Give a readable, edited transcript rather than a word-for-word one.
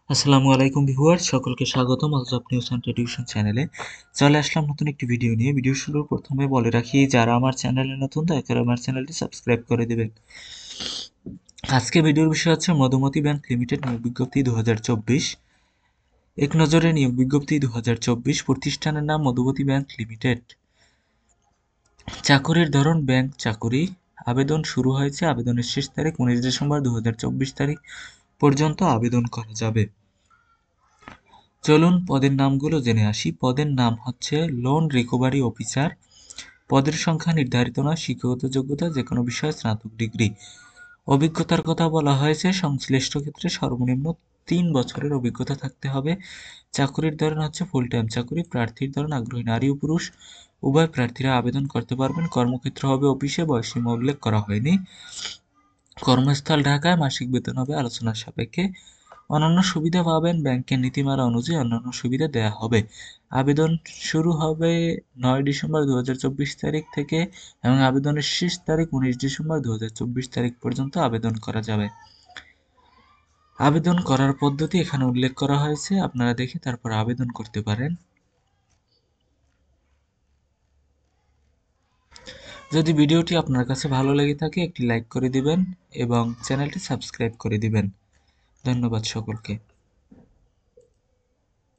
আসসালামু আলাইকুম ভিউয়ার, সকলকে স্বাগতম আজব নিউজ অ্যান্ড টিউশন চ্যানেলে। চলে আসলাম নতুন একটি ভিডিও নিয়ে। ভিডিও শুরুর প্রথমে বলে রাখি, যারা আমার চ্যানেলে নতুন দয়া করে আমার চ্যানেলটি সাবস্ক্রাইব করে দেবেন। আজকে ভিডিওর বিষয় হচ্ছে মধুমতি ব্যাংক লিমিটেড নিয়োগ বিজ্ঞপ্তি 2024। এক নজরে নিয়োগ বিজ্ঞপ্তি 2024। প্রতিষ্ঠানের নাম মধুমতি ব্যাংক লিমিটেড। চাকুরির ধরন ব্যাংক চাকুরি। আবেদন শুরু হয়েছে, আবেদনের শেষ তারিখ 19 ডিসেম্বর 2024 তারিখ পর্যন্ত আবেদন করা যাবে। চলুন পদের নামগুলো জেনে আসি। পদের নাম হচ্ছে লোন রিকভারি অফিসার। পদের সংখ্যা নির্ধারিত নয়। শিক্ষাগত যোগ্যতা যে কোনো বিষয়ে স্নাতক ডিগ্রি। অভিজ্ঞতার কথা বলা হয়েছে, সংশ্লিষ্ট ক্ষেত্রে সর্বনিম্ন 3 বছরের অভিজ্ঞতা থাকতে হবে। চাকুরির ধরন হচ্ছে ফুল টাইম চাকুরি। প্রার্থীর ধরন আগ্রহী নারী ও পুরুষ উভয় প্রার্থীরা আবেদন করতে পারবেন। কর্মক্ষেত্র হবে অফিসে, বয়সসীমা উল্লেখ করা হয়নি। কর্মস্থল ঢাকায়, মাসিক বেতন হবে আলোচনার সাপেক্ষে। অন্যান্য সুবিধা পাবেন ব্যাংকের নীতিমালা অনুযায়ী অন্যান্য সুবিধা দেয়া হবে। আবেদন শুরু হবে 9 ডিসেম্বর 2024 তারিখ থেকে এবং আবেদনের শেষ তারিখ 19 ডিসেম্বর 2024 তারিখ পর্যন্ত আবেদন করা যাবে। আবেদন করার পদ্ধতি এখানে উল্লেখ করা হয়েছে, আপনারা দেখে তারপর আবেদন করতে পারেন। যদি ভিডিওটি আপনার কাছে ভালো লেগে থাকে একটি লাইক করে দিবেন এবং চ্যানেলটি সাবস্ক্রাইব করে দিবেন। ধন্যবাদ সকলকে।